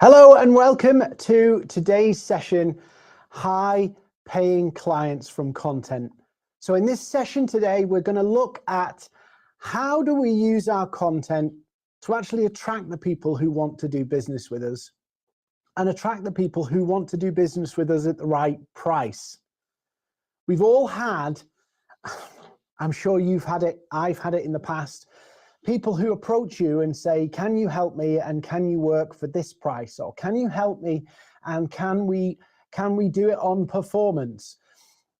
Hello and welcome to today's session, high paying clients from content. So in this session today, we're going to look at how do we use our content to actually attract the people who want to do business with us and attract the people who want to do business with us at the right price. We've all had, I'm sure you've had it, I've had it in the past, people who approach you and say, can you help me and can you work for this price? Or can you help me and can we do it on performance?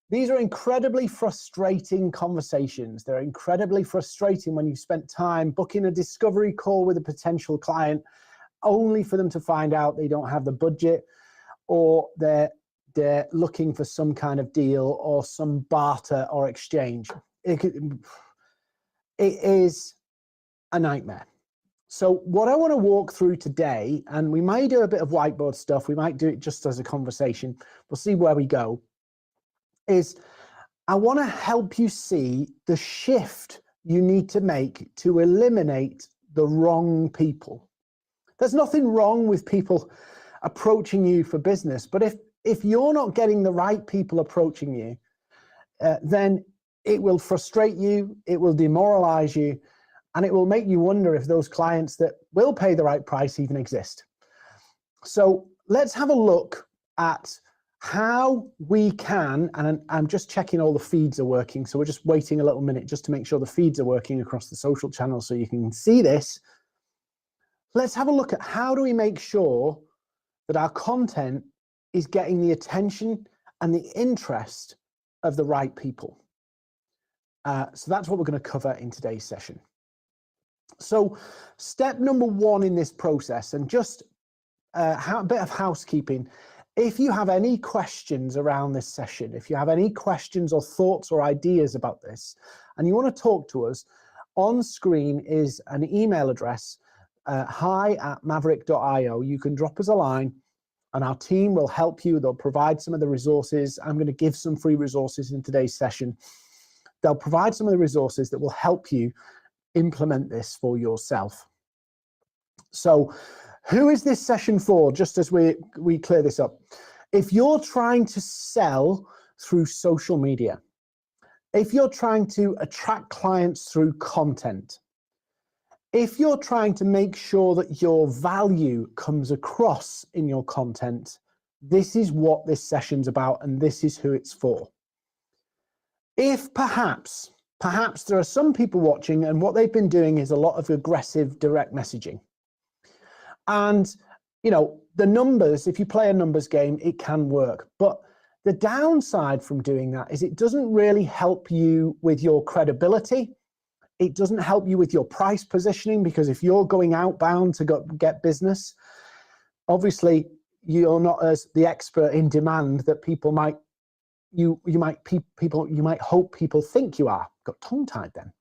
These are incredibly frustrating conversations. They're incredibly frustrating when you've spent time booking a discovery call with a potential client only for them to find out they don't have the budget or they're looking for some kind of deal or some barter or exchange. It is a nightmare. So what I want to walk through today, and we might do a bit of whiteboard stuff, we might do it just as a conversation, we'll see where we go, is I want to help you see the shift you need to make to eliminate the wrong people. There's nothing wrong with people approaching you for business, but if you're not getting the right people approaching you, then it will frustrate you, it will demoralize you, and it will make you wonder if those clients that will pay the right price even exist. So let's have a look at how we can, and I'm just checking all the feeds are working. So we're just waiting a little minute just to make sure the feeds are working across the social channels so you can see this. Let's have a look at how do we make sure that our content is getting the attention and the interest of the right people. So that's what we're going to cover in today's session. So step number one in this process, and just a bit of housekeeping, if you have any questions around this session, if you have any questions or thoughts or ideas about this, and you want to talk to us, on screen is an email address, hi@maverrik.io. You can drop us a line and our team will help you. They'll provide some of the resources. I'm going to give some free resources in today's session. They'll provide some of the resources that will help you implement this for yourself. So who is this session for, just as we clear this up? If you're trying to sell through social media, if you're trying to attract clients through content, if you're trying to make sure that your value comes across in your content, this is what this session's about and this is who it's for. If perhaps there are some people watching and what they've been doing is a lot of aggressive direct messaging. And, you know, the numbers, if you play a numbers game, it can work. But the downside from doing that is it doesn't really help you with your credibility. It doesn't help you with your price positioning, because if you're going outbound to get business, obviously you're not as the expert in demand that people might you might hope people think you are. Got tongue-tied then.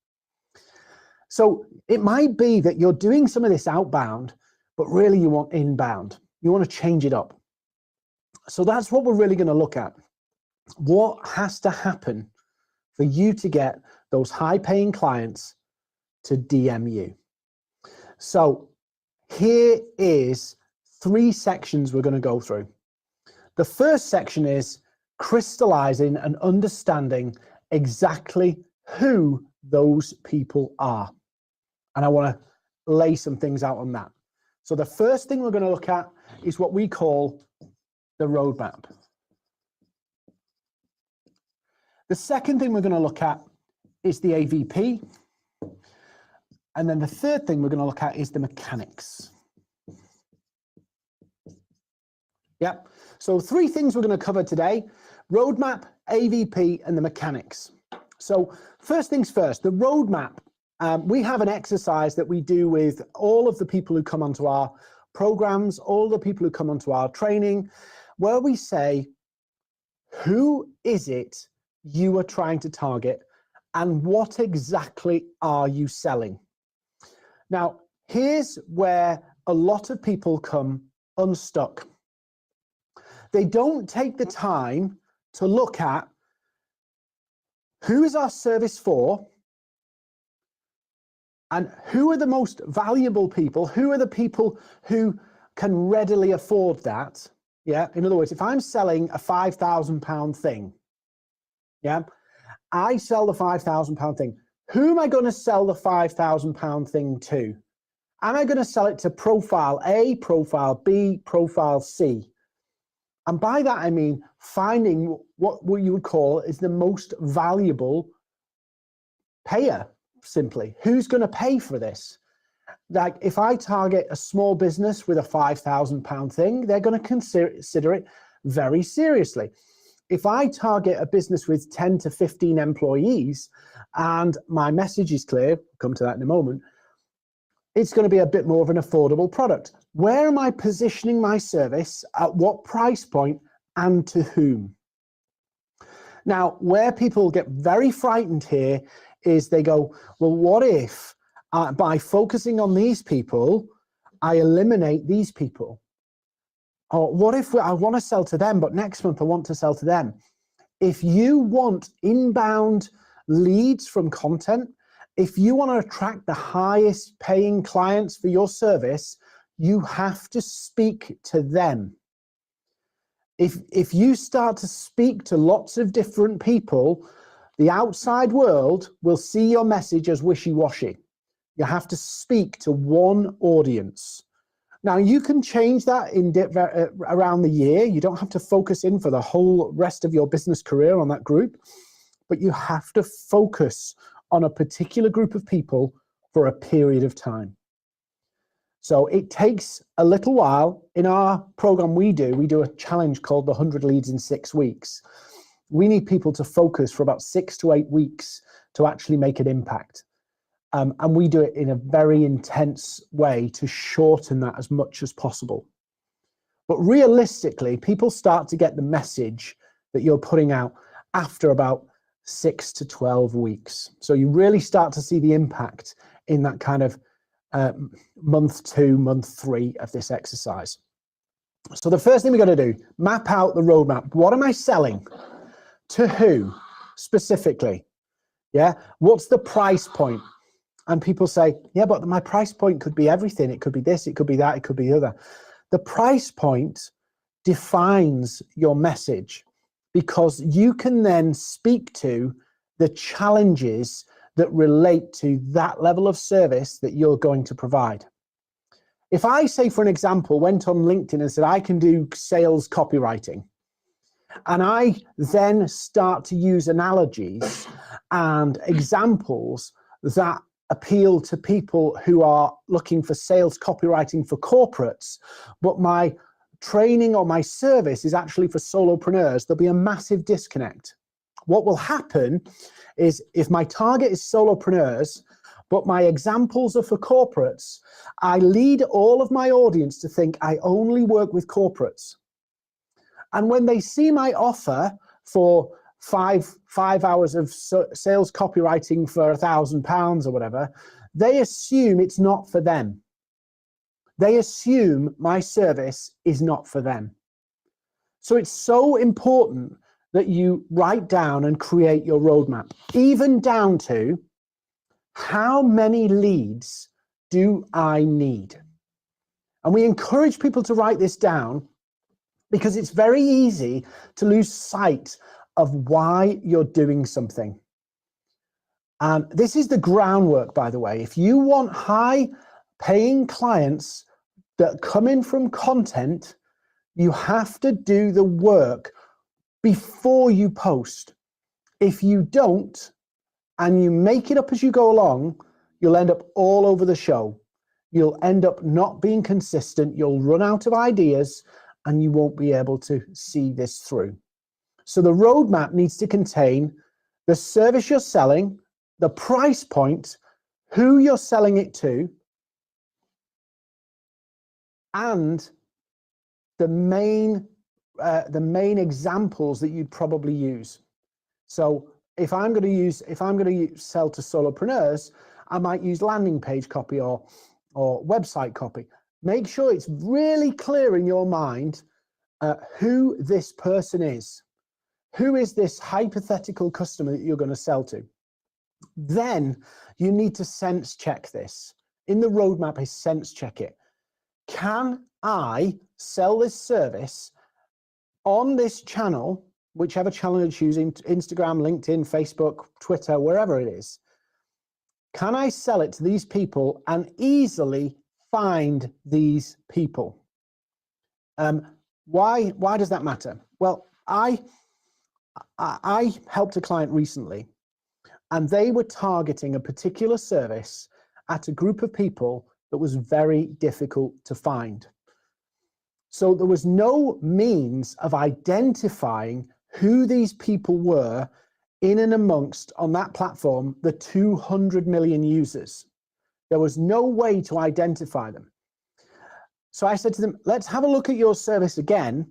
So it might be that you're doing some of this outbound, but really you want inbound. You want to change it up. So that's what we're really going to look at. What has to happen for you to get those high-paying clients to DM you? So here is 3 sections we're going to go through. The first section is crystallizing and understanding exactly who those people are. And I want to lay some things out on that. So the first thing we're going to look at is what we call the roadmap. The second thing we're going to look at is the AVP. And then the third thing we're going to look at is the mechanics. Yep. So 3 things we're going to cover today: roadmap, AVP, and the mechanics. So first things first, the roadmap. We have an exercise that we do with all of the people who come onto our programs, all the people who come onto our training, where we say, who is it you are trying to target and what exactly are you selling? Now, here's where a lot of people come unstuck. They don't take the time to look at who is our service for and who are the most valuable people, who are the people who can readily afford that, yeah, in other words, if I'm selling a £5,000 thing, yeah, I sell the £5,000 thing. Who am I going to sell the £5,000 thing to? Am I going to sell it to profile A, profile B, profile C? And by that, I mean finding what you would call is the most valuable payer, simply. Who's going to pay for this? Like if I target a small business with a £5,000 thing, they're going to consider it very seriously. If I target a business with 10 to 15 employees and my message is clear, we'll come to that in a moment, it's going to be a bit more of an affordable product. Where am I positioning my service, at what price point, and to whom? Now, where people get very frightened here is they go, well, what if by focusing on these people, I eliminate these people? Or what if I want to sell to them, but next month I want to sell to them? If you want inbound leads from content, if you want to attract the highest paying clients for your service, you have to speak to them. If you start to speak to lots of different people, the outside world will see your message as wishy-washy. You have to speak to one audience. Now, you can change that around the year. You don't have to focus in for the whole rest of your business career on that group, but you have to focus on a particular group of people for a period of time. So it takes a little while. In our program we do a challenge called the 100 Leads in 6 weeks. We need people to focus for about 6 to 8 weeks to actually make an impact. And we do it in a very intense way to shorten that as much as possible. But realistically, people start to get the message that you're putting out after about 6 to 12 weeks. So you really start to see the impact in that kind of month 2, month 3 of this exercise. So the first thing we're going to do, map out the roadmap. What am I selling? To who specifically? Yeah. What's the price point? And people say, yeah, but my price point could be everything. It could be this, it could be that, it could be the other. The price point defines your message, because you can then speak to the challenges that relate to that level of service that you're going to provide. If I say, for an example, went on LinkedIn and said, I can do sales copywriting, and I then start to use analogies and examples that appeal to people who are looking for sales copywriting for corporates, but my training or my service is actually for solopreneurs, there'll be a massive disconnect. What will happen is, if my target is solopreneurs, but my examples are for corporates, I lead all of my audience to think I only work with corporates. And when they see my offer for five hours of sales copywriting for £1,000 or whatever, they assume it's not for them. They assume my service is not for them. So it's so important that you write down and create your roadmap, even down to how many leads do I need? And we encourage people to write this down, because it's very easy to lose sight of why you're doing something. And this is the groundwork, by the way. If you want high paying clients that come in from content, you have to do the work before you post. If you don't, and you make it up as you go along, you'll end up all over the show. You'll end up not being consistent. You'll run out of ideas and you won't be able to see this through. So the roadmap needs to contain the service you're selling, the price point, who you're selling it to, and the main examples that you'd probably use. So if I'm going to sell to solopreneurs, I might use landing page copy or website copy. Make sure it's really clear in your mind who this person is. Who is this hypothetical customer that you're going to sell to? Then you need to sense check this. In the roadmap is sense check it. can I sell this service on this channel, whichever channel you're choosing, Instagram, LinkedIn, Facebook, Twitter, wherever it is? Can I sell it to these people and easily find these people? Why does that matter? Well, I helped a client recently, and they were targeting a particular service at a group of people that was very difficult to find. So there was no means of identifying who these people were in and amongst, on that platform, the 200 million users. There was no way to identify them. So I said to them, let's have a look at your service again,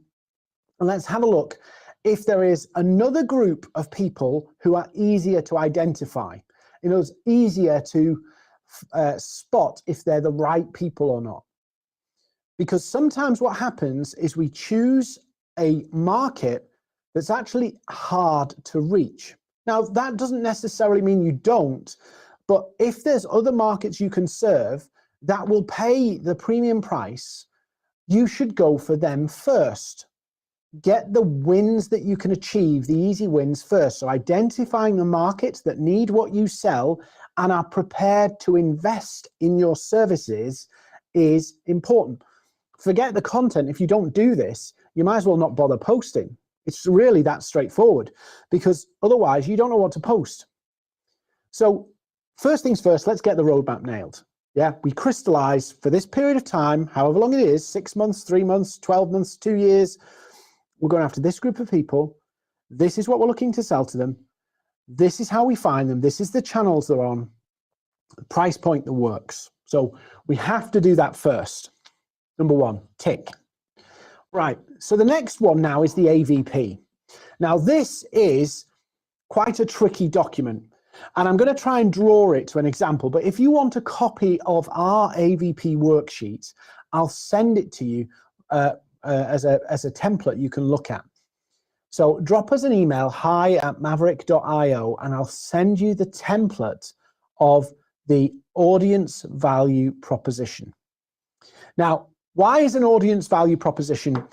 and let's have a look if there is another group of people who are easier to identify. You know, it's easier to spot if they're the right people or not. Because sometimes what happens is we choose a market that's actually hard to reach. Now, that doesn't necessarily mean you don't, but if there's other markets you can serve that will pay the premium price, you should go for them first. Get the wins that you can achieve, the easy wins first. So identifying the markets that need what you sell and are prepared to invest in your services is important. Forget the content. If you don't do this, you might as well not bother posting. It's really that straightforward, because otherwise you don't know what to post. So first things first, let's get the roadmap nailed. Yeah, we crystallize for this period of time, however long it is, 6 months, 3 months, 12 months, 2 years, we're going after this group of people. This is what we're looking to sell to them. This is how we find them. This is the channels they're on, the price point that works. So we have to do that first. Number one, tick. Right, so the next one now is the AVP. Now this is quite a tricky document, and I'm going to try and draw it to an example, but if you want a copy of our AVP worksheet, I'll send it to you as a template you can look at. So drop us an email, hi@maverrik.io, and I'll send you the template of the audience value proposition. Now, why is an audience value proposition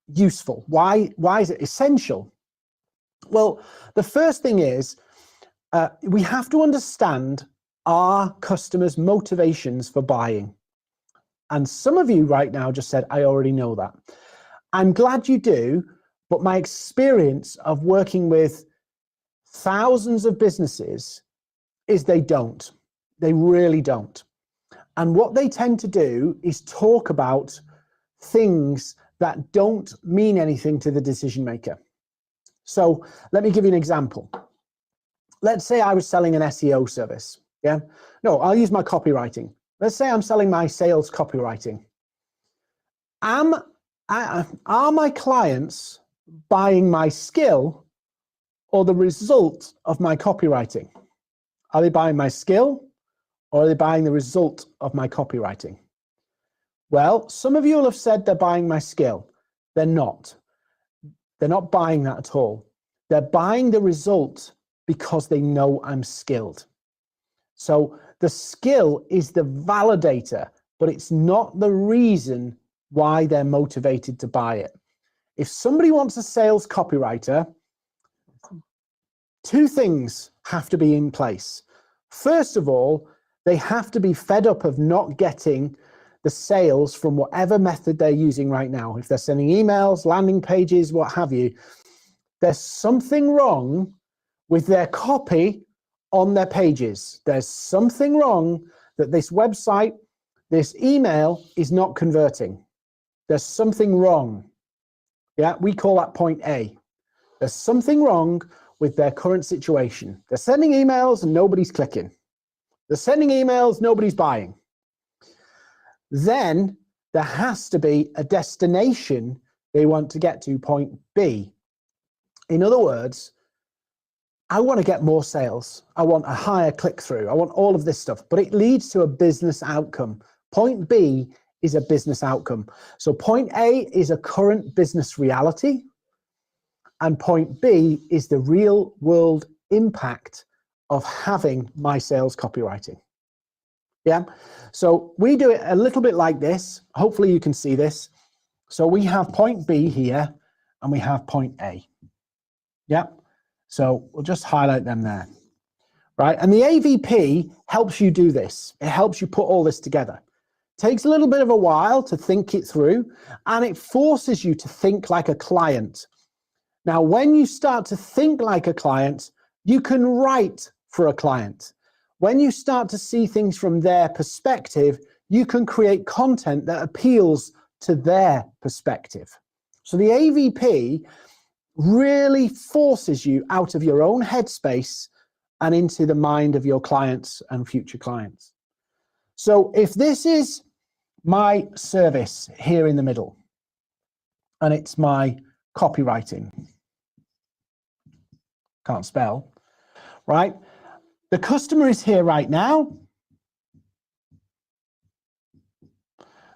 useful? Why is it essential? Well, the first thing is we have to understand our customers' motivations for buying. And some of you right now just said, I already know that. I'm glad you do, but my experience of working with thousands of businesses is they don't. They really don't. And what they tend to do is talk about things that don't mean anything to the decision maker. So let me give you an example. Let's say I was selling an SEO service. Yeah. No, I'll use my copywriting. Let's say I'm selling my sales copywriting. Are my clients buying my skill or the result of my copywriting? Are they buying my skill or are they buying the result of my copywriting? Well, some of you will have said they're buying my skill. They're not. They're not buying that at all. They're buying the result because they know I'm skilled. So the skill is the validator, but it's not the reason why they're motivated to buy it. If somebody wants a sales copywriter, two things have to be in place. First of all, they have to be fed up of not getting the sales from whatever method they're using right now. If they're sending emails, landing pages, what have you, there's something wrong with their copy on their pages. There's something wrong that this website, this email is not converting. There's something wrong. Yeah, we call that point A. There's something wrong with their current situation. They're sending emails and nobody's clicking. They're sending emails, nobody's buying. Then there has to be a destination they want to get to, point B. In other words, I want to get more sales. I want a higher click-through. I want all of this stuff, but it leads to a business outcome. Point B is a business outcome. So point A is a current business reality, and point B is the real world impact of having my sales copywriting. Yeah. So we do it a little bit like this. Hopefully you can see this. So we have point B here and we have point A. Yeah. So we'll just highlight them there. Right. And the AVP helps you do this. It helps you put all this together. Takes a little bit of a while to think it through, and it forces you to think like a client. Now, when you start to think like a client, you can write for a client. When you start to see things from their perspective, you can create content that appeals to their perspective. So the AVP really forces you out of your own headspace and into the mind of your clients and future clients. So if this is my service here in the middle, and it's my copywriting, can't spell, right? The customer is here right now.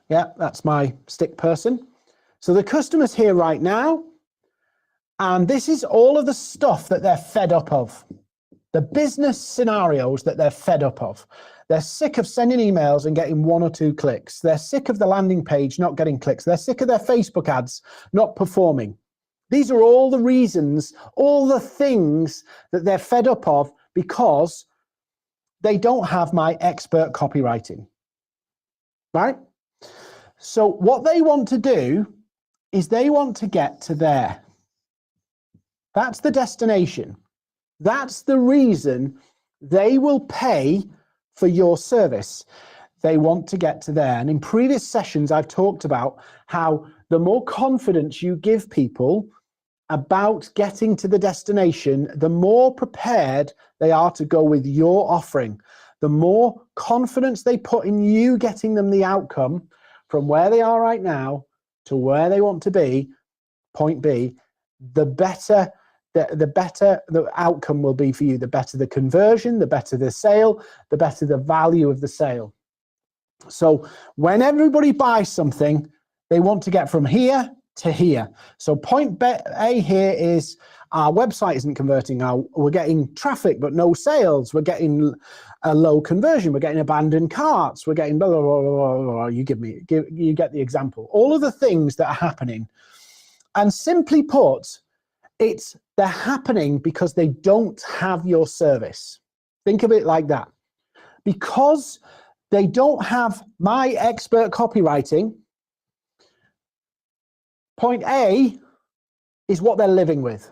Yeah, that's my stick person. So the customer's here right now, and this is all of the stuff that they're fed up of. The business scenarios that they're fed up of. They're sick of sending emails and getting 1 or 2 clicks. They're sick of the landing page not getting clicks. They're sick of their Facebook ads not performing. These are all the reasons, all the things that they're fed up of because they don't have my expert copywriting, right? So what they want to do is they want to get to there. That's the destination. That's the reason they will pay for your service. They want to get to there. And in previous sessions, I've talked about how the more confidence you give people about getting to the destination, the more prepared they are to go with your offering. The more confidence they put in you getting them the outcome from where they are right now to where they want to be, point B, the better the outcome will be for you. The better the conversion, the better the sale, the better the value of the sale. So when everybody buys something, they want to get from here to here. So point A here is our website isn't converting. We're getting traffic but no sales. We're getting a low conversion. We're getting abandoned carts. We're getting blah, blah, blah, blah, blah. You get the example. All of the things that are happening. And simply put, they're happening because they don't have your service. Think of it like that. Because they don't have my expert copywriting, point A is what they're living with.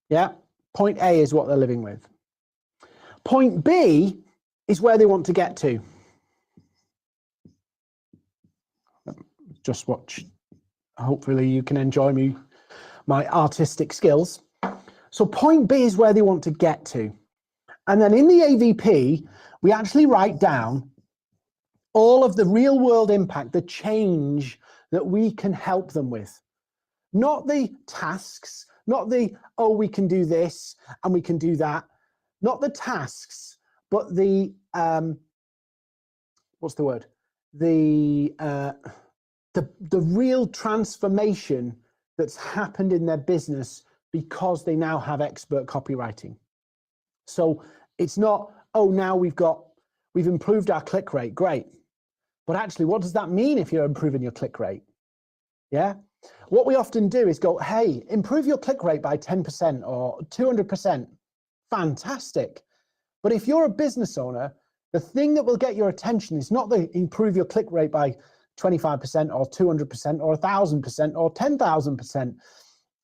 Yeah, point A is what they're living with. Point B is where they want to get to. Just watch. Hopefully you can enjoy my artistic skills. So point B is where they want to get to. And then in the AVP, we actually write down all of the real world impact, the change that we can help them with. Not the tasks, not the, oh, we can do this and we can do that. Not the tasks, but the, what's the word? The real transformation that's happened in their business because they now have expert copywriting. So it's not, oh, now we've improved our click rate, great. But actually, what does that mean if you're improving your click rate? Yeah. What we often do is go, hey, improve your click rate by 10% or 200%. Fantastic. But if you're a business owner, the thing that will get your attention is not the improve your click rate by 25% or 200% or 1,000% or 10,000%.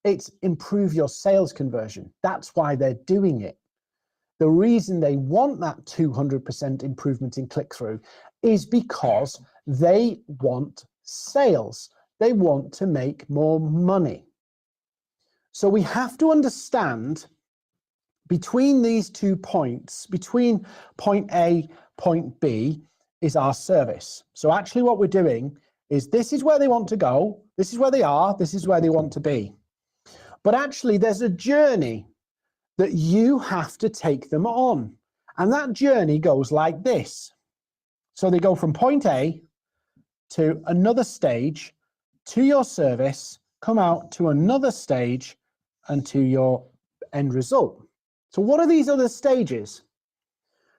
It's improve your sales conversion. That's why they're doing it. The reason they want that 200% improvement in click-through is because they want sales. They want to make more money. So we have to understand between these 2 points, between point A, point B, is our service. So actually what we're doing is this is where they want to go, this is where they are, this is where they want to be. But actually there's a journey that you have to take them on. And that journey goes like this. So they go from point A to another stage, to your service, come out to another stage, and to your end result. So what are these other stages?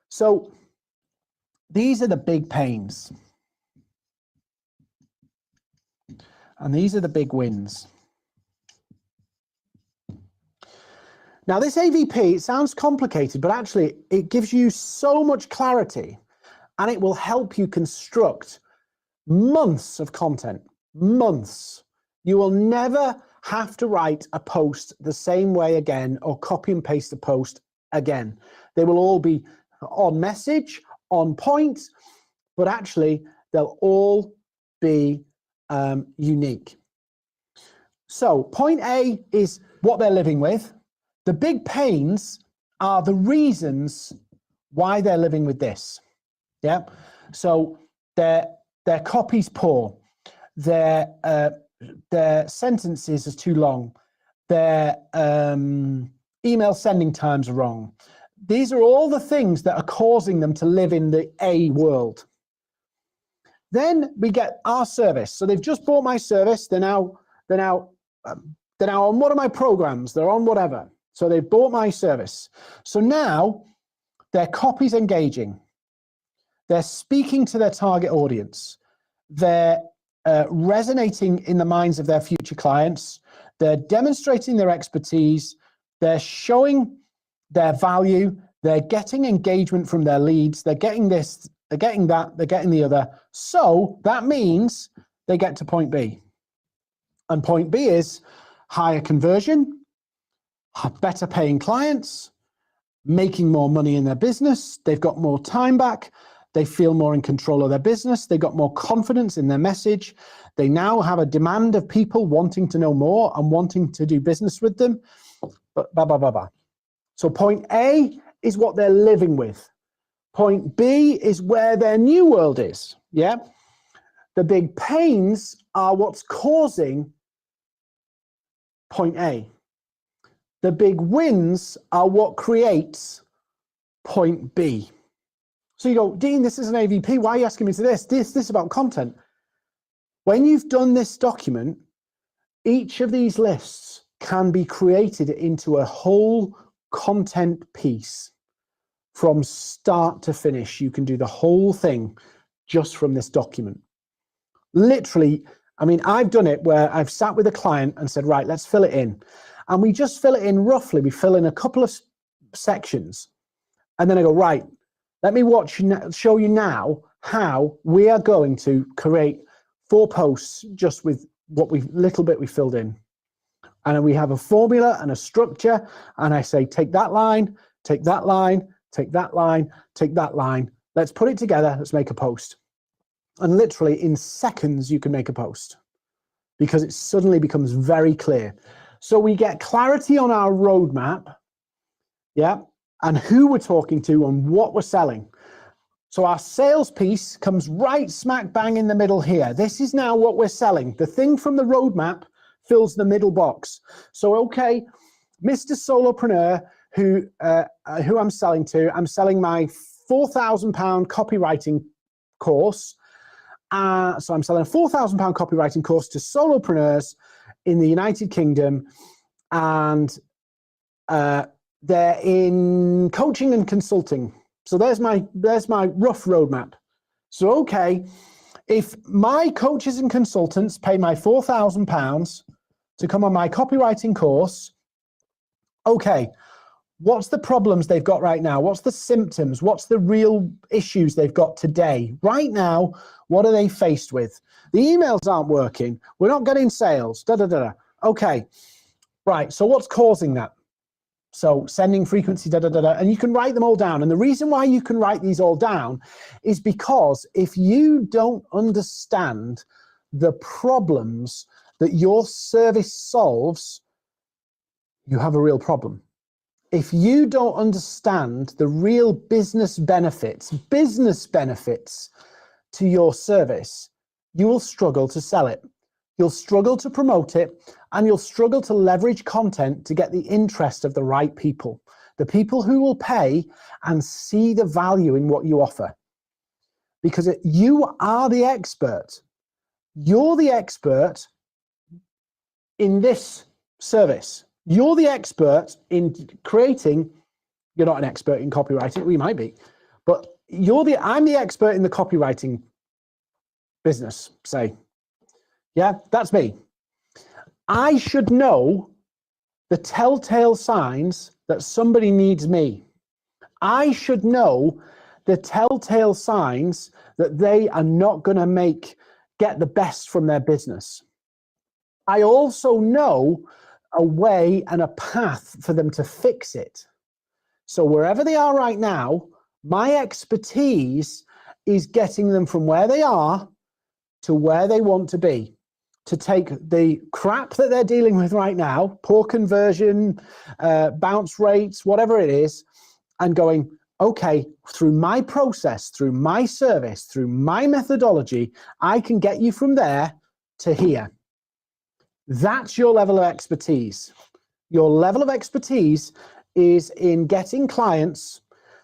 So these are the big pains. And these are the big wins. Now this AVP, it sounds complicated, but actually it gives you so much clarity and it will help you construct months of content, months. You will never have to write a post the same way again or copy and paste a post again. They will all be on message, on point, but actually they'll all be unique. So point A is what they're living with. The big pains are the reasons why they're living with this. Yeah. So their copy's poor, their sentences are too long, their email sending times are wrong. These are all the things that are causing them to live in the A world. Then we get our service. So they've just bought my service. They're now on one of my programs. They're on whatever. So they've bought my service. So now their copy's engaging. They're speaking to their target audience. They're resonating in the minds of their future clients. They're demonstrating their expertise. They're showing their value. They're getting engagement from their leads. They're getting this, they're getting that, they're getting the other. So that means they get to point B. And point B is higher conversion, better paying clients, making more money in their business. They've got more time back. They feel more in control of their business. They got more confidence in their message. They now have a demand of people wanting to know more and wanting to do business with them. So point A is what they're living with. Point B is where their new world is. Yeah. The big pains are what's causing point A. The big wins are what creates point B. So you go, Dean, this is an AVP. Why are you asking me to this? This is about content. When you've done this document, each of these lists can be created into a whole content piece from start to finish. You can do the whole thing just from this document. Literally, I mean, I've done it where I've sat with a client and said, right, let's fill it in. And we just fill it in roughly. We fill in a couple of sections. And then I go, right, let me show you now how we are going to create 4 posts just with what little bit we filled in. And then we have a formula and a structure. And I say, take that line, take that line, take that line, take that line. Let's put it together. Let's make a post. And literally in seconds, you can make a post because it suddenly becomes very clear. So we get clarity on our roadmap, yeah, and who we're talking to and what we're selling. So our sales piece comes right smack bang in the middle here. This is now what we're selling. The thing from the roadmap fills the middle box. So, okay, Mr. Solopreneur, who I'm selling to, I'm selling my £4,000 copywriting course. So I'm selling a £4,000 copywriting course to solopreneurs in the United Kingdom, and they're in coaching and consulting. So there's my rough roadmap. So okay, if my coaches and consultants pay my £4,000 to come on my copywriting course, okay, what's the problems they've got right now? What's the symptoms? What's the real issues they've got today? Right now, what are they faced with? The emails aren't working. We're not getting sales. Okay, right. So what's causing that? So sending frequency, and you can write them all down. And the reason why you can write these all down is because if you don't understand the problems that your service solves, you have a real problem. If you don't understand the real business benefits to your service, you will struggle to sell it. You'll struggle to promote it, and you'll struggle to leverage content to get the interest of the right people, the people who will pay and see the value in what you offer. Because you are the expert. You're the expert in this service. You're the expert in creating, you're not an expert in copywriting, we might be, but I'm the expert in the copywriting business, say. Yeah, that's me. I should know the telltale signs that somebody needs me. I should know the telltale signs that they are not going to get the best from their business. I also know a way and a path for them to fix it. So wherever they are right now, my expertise is getting them from where they are to where they want to be. To take the crap that they're dealing with right now, poor conversion, bounce rates, whatever it is, and going, okay, through my process, through my service, through my methodology, I can get you from there to here. That's your level of expertise. Your level of expertise is in getting clients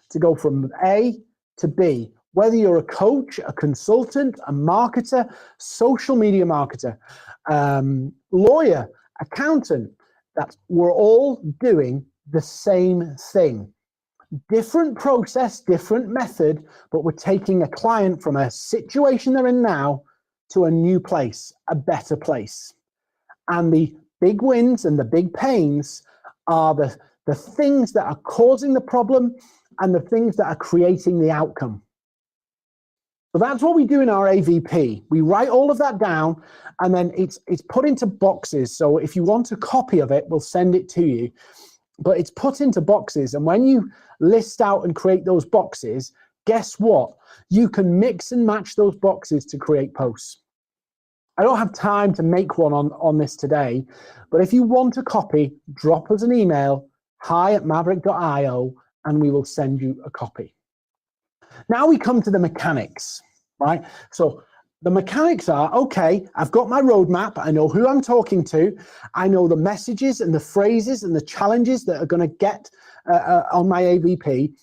to go from A to B. Whether you're a coach, a consultant, a marketer, social media marketer, lawyer, accountant, we're all doing the same thing. Different process, different method, but we're taking a client from a situation they're in now to a new place, a better place. And the big wins and the big pains are the things that are causing the problem and the things that are creating the outcome. So that's what we do in our AVP. We write all of that down, and then it's put into boxes. So if you want a copy of it, we'll send it to you. But it's put into boxes, and when you list out and create those boxes, guess what? You can mix and match those boxes to create posts. I don't have time to make one on this today, but if you want a copy, drop us an email, hi@maverrik.io, and we will send you a copy. Now we come to the mechanics, right? So the mechanics are, okay, I've got my roadmap. I know who I'm talking to. I know the messages and the phrases and the challenges that are going to get on my AVP.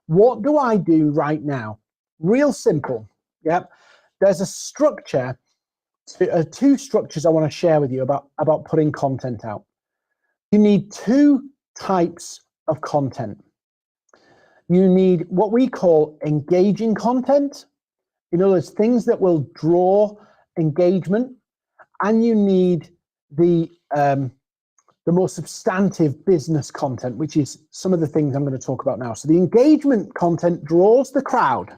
What do I do right now? Real simple. Yep. There's a structure, two structures I want to share with you about putting content out. You need two types of content. You need what we call engaging content. In other words, things that will draw engagement, and you need the more substantive business content, which is some of the things I'm going to talk about now. So the engagement content draws the crowd,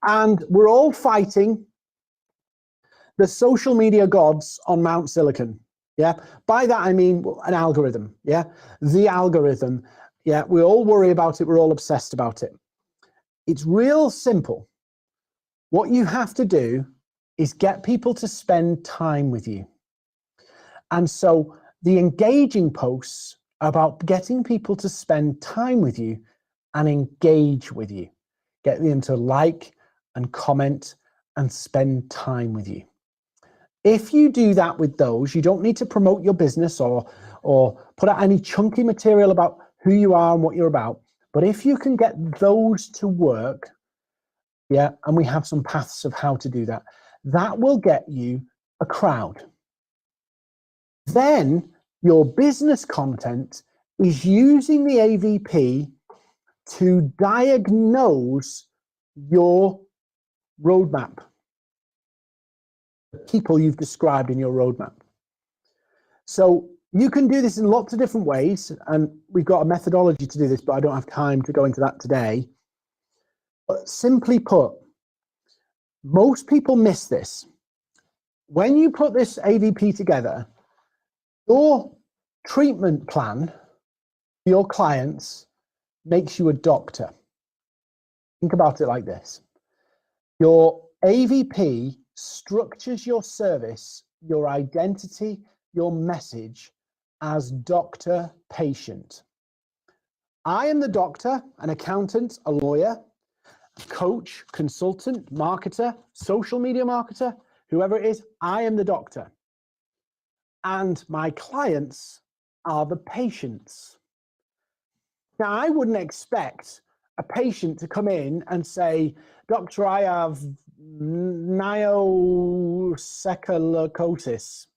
and we're all fighting the social media gods on Mount Silicon. Yeah, by that I mean an algorithm. Yeah, the algorithm. Yeah, we all worry about it. We're all obsessed about it. It's real simple. What you have to do is get people to spend time with you. And so the engaging posts are about getting people to spend time with you and engage with you. Get them to like and comment and spend time with you. If you do that with those, you don't need to promote your business or put out any chunky material about who you are and what you're about. But if you can get those to work, yeah, and we have some paths of how to do that, that will get you a crowd. Then your business content is using the AVP to diagnose your roadmap, the people you've described in your roadmap. So you can do this in lots of different ways, and we've got a methodology to do this, but I don't have time to go into that today. But simply put, most people miss this. When you put this AVP together, your treatment plan for your clients makes you a doctor. Think about it like this. Your AVP structures your service, your identity, your message as doctor-patient. I am the doctor, an accountant, a lawyer, a coach, consultant, marketer, social media marketer, whoever it is, I am the doctor. And my clients are the patients. Now, I wouldn't expect a patient to come in and say, Doctor, I have 𝗝ție𝗶𝗿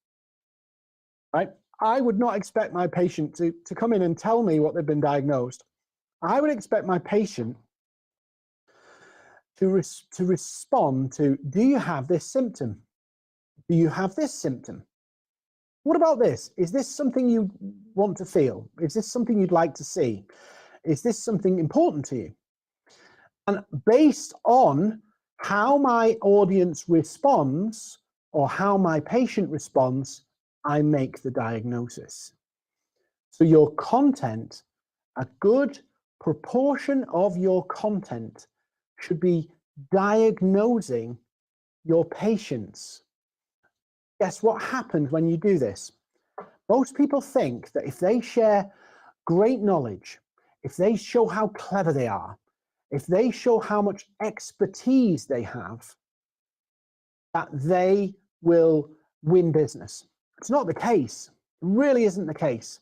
right? I would not expect my patient to come in and tell me what they've been diagnosed. I would expect my patient to respond to, do you have this symptom? Do you have this symptom? What about this? Is this something you want to feel? Is this something you'd like to see? Is this something important to you? And based on how my audience responds or how my patient responds, I make the diagnosis. So your content, a good proportion of your content should be diagnosing your patients. Guess what happens when you do this? Most people think that if they share great knowledge, if they show how clever they are, if they show how much expertise they have, that they will win business. It's not the case. It really isn't the case.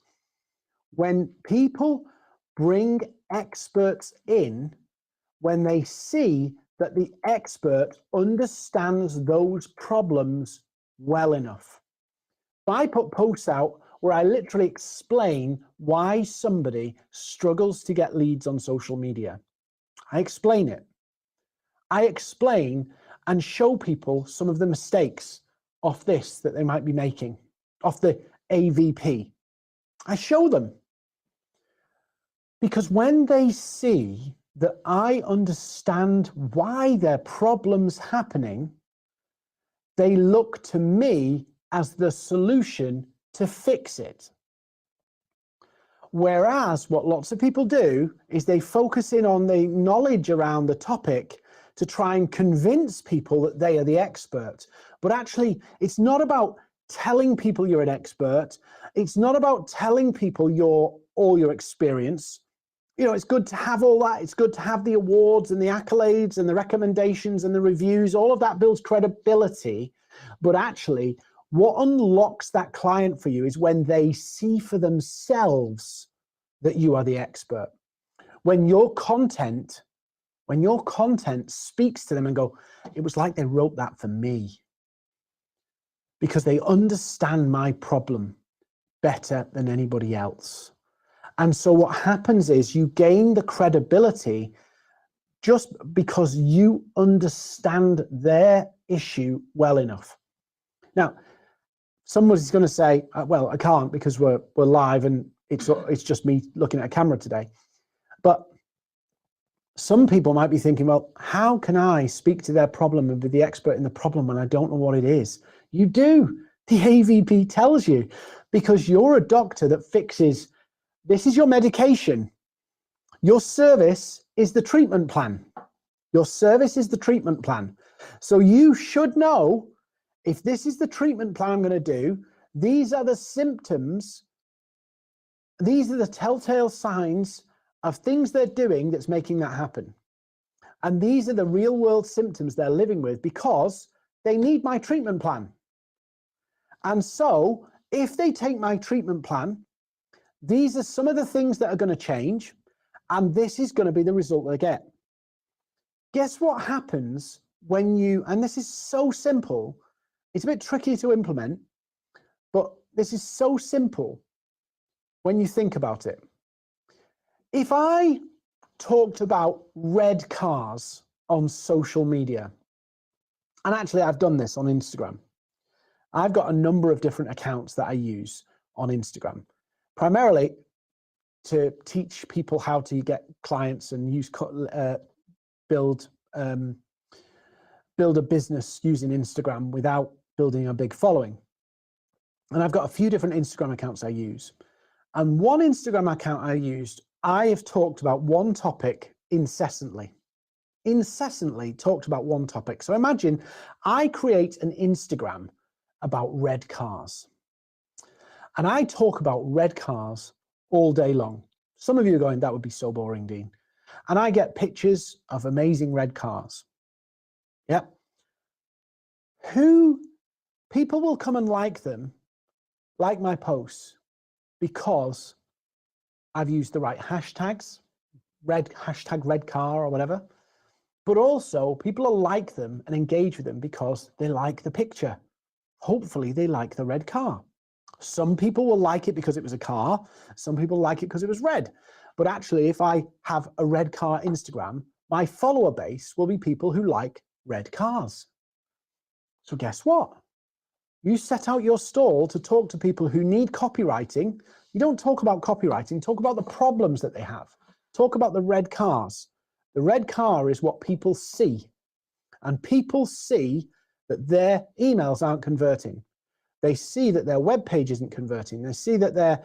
When people bring experts in, when they see that the expert understands those problems well enough. I put posts out where I literally explain why somebody struggles to get leads on social media. I explain it. I explain and show people some of the mistakes of this that they might be making, of the AVP. I show them. Because when they see that I understand why their problem's happening, they look to me as the solution to fix it. Whereas what lots of people do is they focus in on the knowledge around the topic to try and convince people that they are the expert. But actually, it's not about telling people you're an expert. It's not about telling people all your experience. You know, it's good to have all that. It's good to have the awards and the accolades and the recommendations and the reviews. All of that builds credibility. But actually, what unlocks that client for you is when they see for themselves that you are the expert. When your content speaks to them and go, it was like they wrote that for me. Because they understand my problem better than anybody else. And so what happens is you gain the credibility just because you understand their issue well enough. Now, somebody's going to say, well, I can't because we're live and it's just me looking at a camera today. But some people might be thinking, well, how can I speak to their problem and be the expert in the problem when I don't know what it is? You do. The AVP tells you, because you're a doctor that fixes, this is your medication. Your service is the treatment plan. Your service is the treatment plan. So you should know, if this is the treatment plan I'm going to do, these are the symptoms, these are the telltale signs of things they're doing that's making that happen. And these are the real world symptoms they're living with because they need my treatment plan. And so if they take my treatment plan, these are some of the things that are going to change, and this is going to be the result they get. Guess what happens when you, and this is so simple, it's a bit tricky to implement, but this is so simple when you think about it. If I talked about red cars on social media, and actually I've done this on Instagram. I've got a number of different accounts that I use on Instagram, primarily to teach people how to get clients and build a business using Instagram without building a big following. And I've got a few different Instagram accounts I use. And one Instagram account I used, I have talked about one topic incessantly talked about one topic. So imagine I create an Instagram about red cars. And I talk about red cars all day long. Some of you are going, that would be so boring, Dean. And I get pictures of amazing red cars. Yeah. People will come and like them, like my posts, because I've used the right hashtags, hashtag red car or whatever. But also people will like them and engage with them because they like the picture. Hopefully they like the red car. Some people will like it because it was a car. Some people like it because it was red. But actually, if I have a red car Instagram, My follower base will be people who like red cars. So guess what? You set out your stall to talk to people who need copywriting. You don't talk about copywriting, talk about the problems that they have. Talk about the red cars. The red car is what people see. And people see that their emails aren't converting. They see that their web page isn't converting. They see that their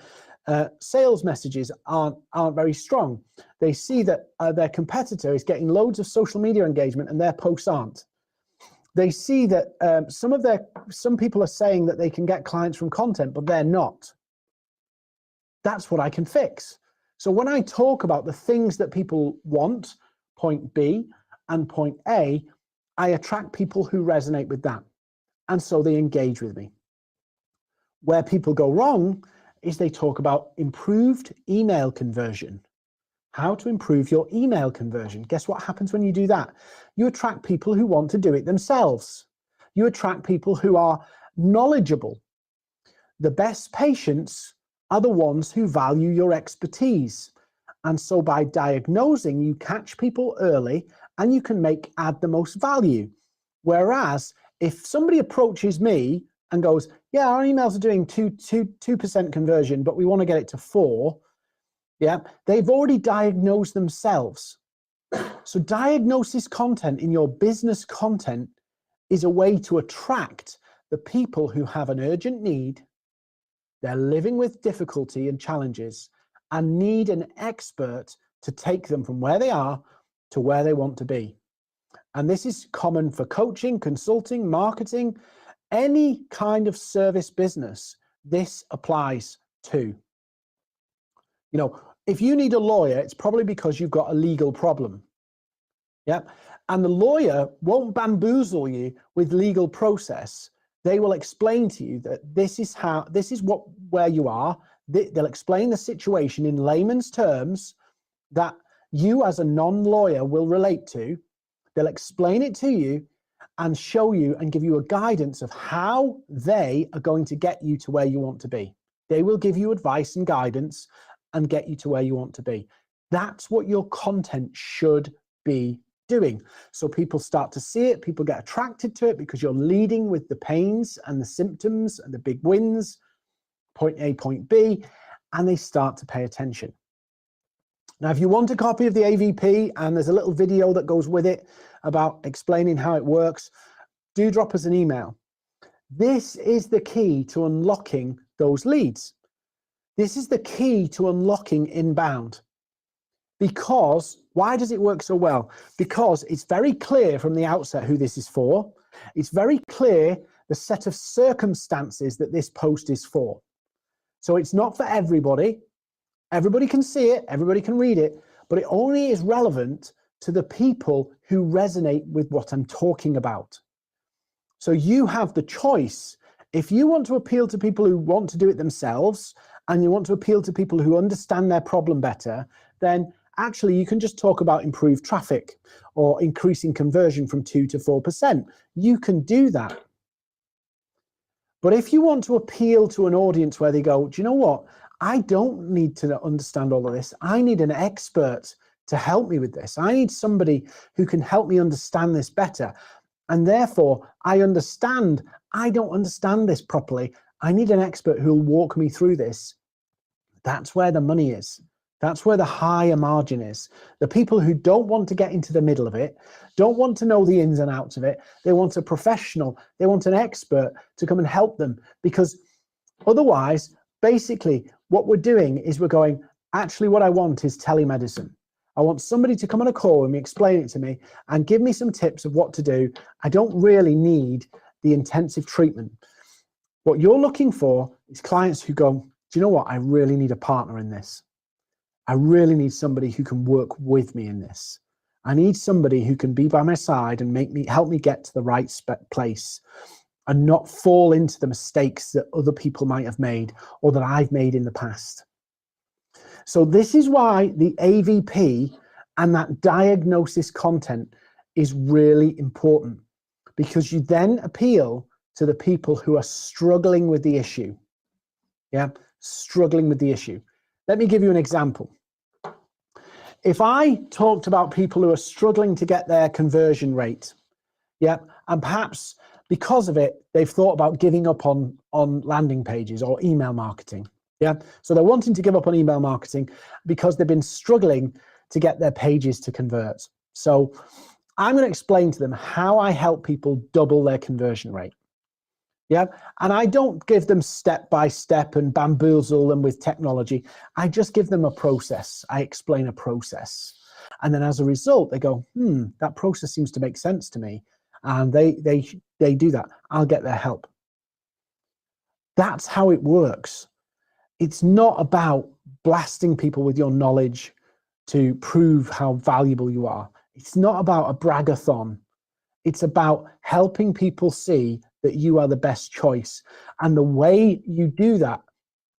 sales messages aren't very strong. They see that their competitor is getting loads of social media engagement and their posts aren't. They see that some people are saying that they can get clients from content, but they're not. That's what I can fix. So when I talk about the things that people want, point B and point A, I attract people who resonate with that. And so they engage with me. Where people go wrong is they talk about improved email conversion. How to improve your email conversion. Guess what happens when you do that? You attract people who want to do it themselves. You attract people who are knowledgeable. The best patients are the ones who value your expertise. And so by diagnosing, you catch people early and you can add the most value. Whereas if somebody approaches me and goes, yeah, our emails are doing 2% conversion, but we want to get it to 4%. Yeah, they've already diagnosed themselves. So diagnosis content in your business content is a way to attract the people who have an urgent need. They're living with difficulty and challenges and need an expert to take them from where they are to where they want to be. And this is common for coaching, consulting, marketing, any kind of service business. This applies to. You know, if you need a lawyer, it's probably because you've got a legal problem. Yeah. And the lawyer won't bamboozle you with legal process. They will explain to you that this is where you are. They'll explain the situation in layman's terms that you as a non-lawyer will relate to. They'll explain it to you and show you and give you a guidance of how they are going to get you to where you want to be. They will give you advice and guidance and get you to where you want to be. That's what your content should be doing. So people start to see it, people get attracted to it because you're leading with the pains and the symptoms and the big wins, point A, point B, and they start to pay attention. Now, if you want a copy of the AVP, and there's a little video that goes with it about explaining how it works, do drop us an email. This is the key to unlocking those leads. This is the key to unlocking inbound. Because, why does it work so well? Because it's very clear from the outset who this is for. It's very clear the set of circumstances that this post is for. So it's not for everybody. Everybody can see it, everybody can read it, but it only is relevant to the people who resonate with what I'm talking about. So you have the choice. If you want to appeal to people who want to do it themselves, and you want to appeal to people who understand their problem better, then actually you can just talk about improved traffic or increasing conversion from 2 to 4%. You can do that. But if you want to appeal to an audience where they go, do you know what? I don't need to understand all of this. I need an expert to help me with this. I need somebody who can help me understand this better. And therefore, I don't understand this properly. I need an expert who will walk me through this. That's where the money is. That's where the higher margin is. The people who don't want to get into the middle of it, don't want to know the ins and outs of it. They want a professional. They want an expert to come and help them, because otherwise, basically, what we're doing is we're going, actually, what I want is telemedicine. I want somebody to come on a call with me, explain it to me, and give me some tips of what to do. I don't really need the intensive treatment. What you're looking for is clients who go, do you know what? I really need a partner in this. I really need somebody who can work with me in this. I need somebody who can be by my side and help me get to the right place and not fall into the mistakes that other people might have made or that I've made in the past. So this is why the AVP and that diagnosis content is really important, because you then appeal to the people who are struggling with the issue. Yeah, struggling with the issue. Let me give you an example. if I talked about people who are struggling to get their conversion rate, yeah, and perhaps because of it, they've thought about giving up on landing pages or email marketing, yeah? So they're wanting to give up on email marketing because they've been struggling to get their pages to convert. So I'm going to explain to them how I help people double their conversion rate. Yeah, and I don't give them step by step and bamboozle them with technology. I just give them a process. I explain a process. And then as a result, they go, that process seems to make sense to me. And they do that. I'll get their help. That's how it works. It's not about blasting people with your knowledge to prove how valuable you are. It's not about a bragathon. It's about helping people see that you are the best choice. And the way you do that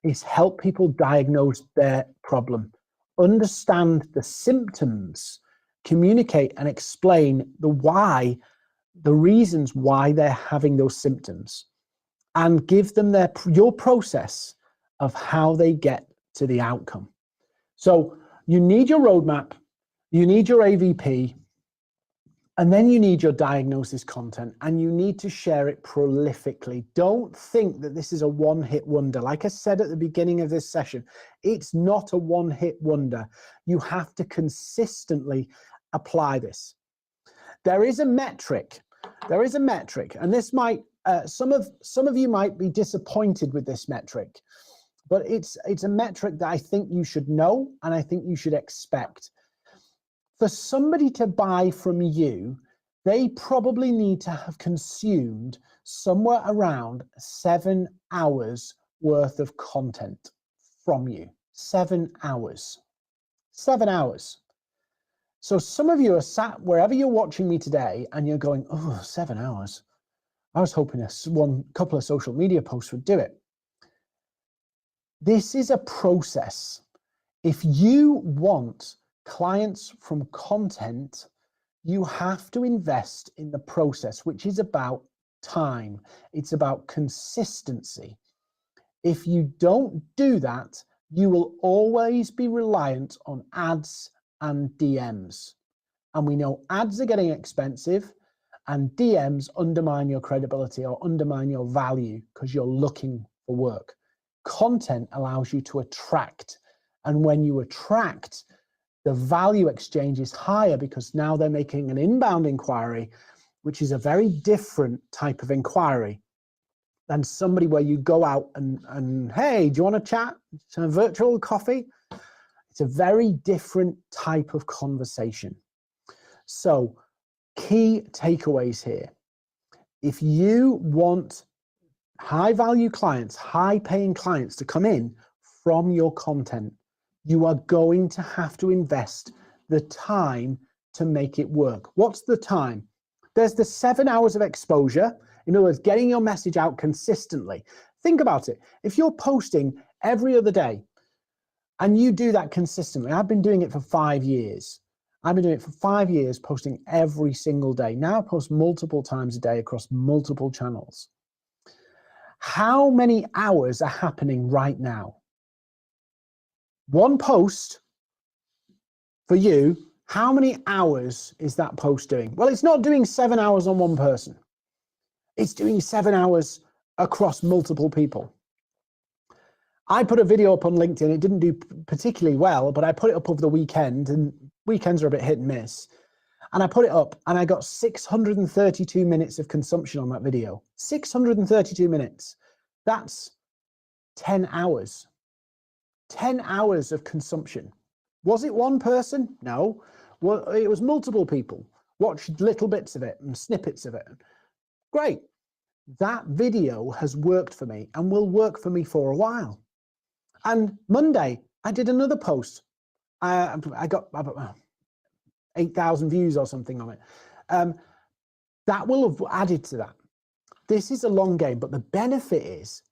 is help people diagnose their problem, understand the symptoms, communicate and explain the reasons why they're having those symptoms, and give them your process of how they get to the outcome. So you need your roadmap, you need your AVP, and then you need your diagnosis content, and you need to share it prolifically. Don't think that this is a one-hit wonder. Like I said at the beginning of this session, it's not a one-hit wonder. You have to consistently apply this. There is a metric. There is a metric, and this might, some of you might be disappointed with this metric, but it's a metric that I think you should know, and I think you should expect. For somebody to buy from you, they probably need to have consumed somewhere around 7 hours worth of content from you. 7 hours. 7 hours. So some of you are sat wherever you're watching me today and you're going, oh, 7 hours. I was hoping a couple of social media posts would do it. This is a process. If you want clients from content, you have to invest in the process, which is about time. It's about consistency. If you don't do that, you will always be reliant on ads and DMs. And we know ads are getting expensive, and DMs undermine your credibility or undermine your value because you're looking for work. Content allows you to attract. And when you attract, the value exchange is higher because now they're making an inbound inquiry, which is a very different type of inquiry than somebody where you go out and hey, do you want to chat? It's a virtual coffee. It's a very different type of conversation. So key takeaways here. If you want high value clients, high paying clients to come in from your content, you are going to have to invest the time to make it work. What's the time? There's the 7 hours of exposure. In other words, getting your message out consistently. Think about it. If you're posting every other day and you do that consistently, I've been doing it for 5 years. I've been doing it for 5 years, posting every single day. Now I post multiple times a day across multiple channels. How many hours are happening right now? One post for you, how many hours is that post doing? Well, it's not doing 7 hours on one person. It's doing 7 hours across multiple people. I put a video up on LinkedIn. It didn't do particularly well, but I put it up over the weekend, and weekends are a bit hit and miss. And I put it up and I got 632 minutes of consumption on that video. 632 minutes. That's 10 hours. 10 hours of consumption. Was it one person? No. Well, it was multiple people. Watched little bits of it and snippets of it. Great. That video has worked for me and will work for me for a while. And Monday, I did another post. I got 8,000 views or something on it. That will have added to that. This is a long game, but the benefit is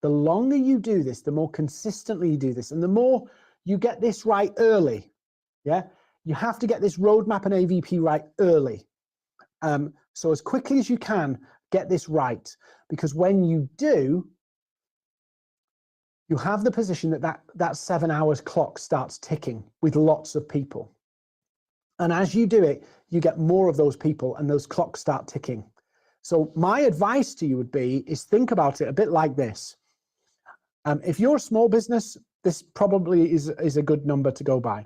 the longer you do this, the more consistently you do this, and the more you get this right early. Yeah, you have to get this roadmap and AVP right early. So as quickly as you can, get this right, because when you do, you have the position that 7 hours clock starts ticking with lots of people. And as you do it, you get more of those people and those clocks start ticking. So my advice to you would be, is think about it a bit like this. If you're a small business, this probably is a good number to go by.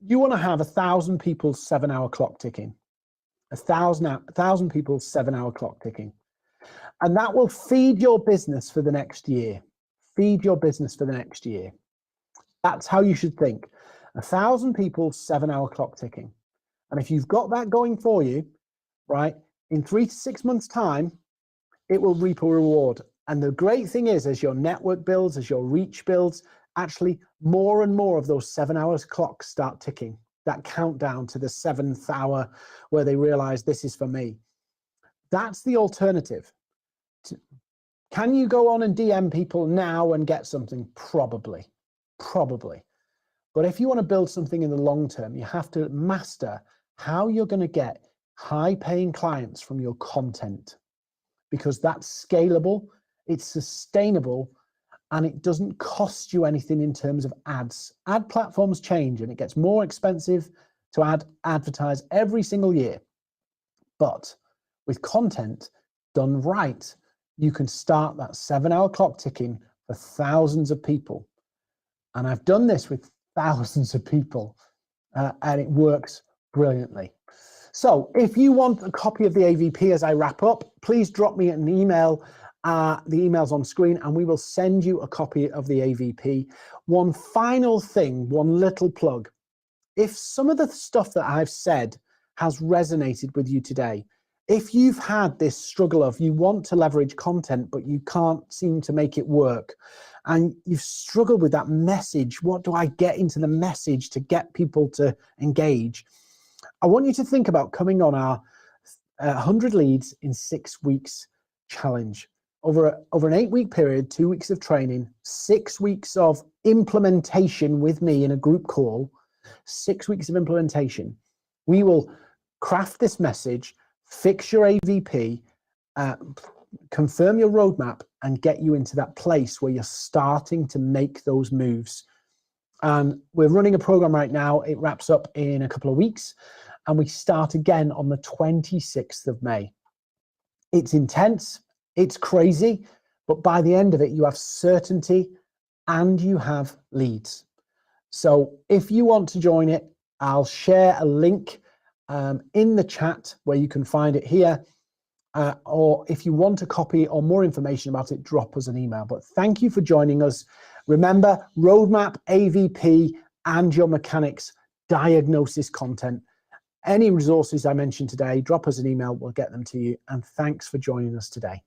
You want to have 1,000 people's 7 hour clock ticking, 1,000 people's 7 hour clock ticking. And that will feed your business for the next year. Feed your business for the next year. That's how you should think. 1,000 people's 7 hour clock ticking. And if you've got that going for you, right, in 3 to 6 months time, it will reap a reward. And the great thing is, as your network builds, as your reach builds, actually more and more of those 7 hours clocks start ticking. That countdown to the 7th hour where they realize this is for me. That's the alternative. Can you go on and DM people now and get something? Probably. But if you want to build something in the long term, you have to master how you're going to get high paying clients from your content, because that's scalable, it's sustainable, and it doesn't cost you anything in terms of ads. Ad platforms change and it gets more expensive to advertise every single year. But with content done right, you can start that 7 hour clock ticking for thousands of people. And I've done this with thousands of people and it works brilliantly. So if you want a copy of the AVP as I wrap up, please drop me an email. The email's on screen and we will send you a copy of the AVP. One final thing, one little plug. If some of the stuff that I've said has resonated with you today, if you've had this struggle of you want to leverage content, but you can't seem to make it work, and you've struggled with that message, what do I get into the message to get people to engage? I want you to think about coming on our 100 leads in 6 weeks challenge. Over an 8-week period, 2 weeks of training, 6 weeks of implementation with me in a group call, 6 weeks of implementation. We will craft this message, fix your AVP, confirm your roadmap, and get you into that place where you're starting to make those moves. And we're running a program right now. It wraps up in a couple of weeks, and we start again on the 26th of May. It's intense, it's crazy, but by the end of it, you have certainty and you have leads. So if you want to join it, I'll share a link in the chat where you can find it here. Or if you want a copy or more information about it, drop us an email. But thank you for joining us. Remember, roadmap, AVP, and your mechanics diagnosis content. Any resources I mentioned today, drop us an email, we'll get them to you. And thanks for joining us today.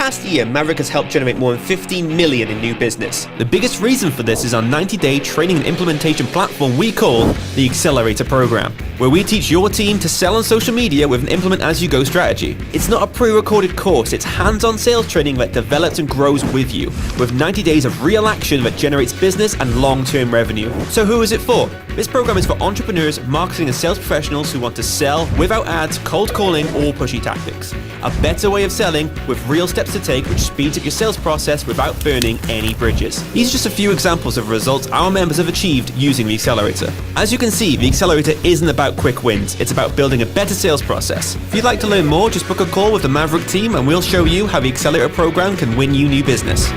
Last year, Maverrik has helped generate more than 15 million in new business. The biggest reason for this is our 90-day training and implementation platform we call the Accelerator Program, where we teach your team to sell on social media with an implement-as-you-go strategy. It's not a pre-recorded course, it's hands-on sales training that develops and grows with you, with 90 days of real action that generates business and long-term revenue. So who is it for? This program is for entrepreneurs, marketing and sales professionals who want to sell without ads, cold calling, or pushy tactics. A better way of selling with real steps to take which speeds up your sales process without burning any bridges. These are just a few examples of results our members have achieved using the Accelerator. As you can see, the Accelerator isn't about quick wins, it's about building a better sales process. If you'd like to learn more, just book a call with the Maverrik team and we'll show you how the Accelerator program can win you new business.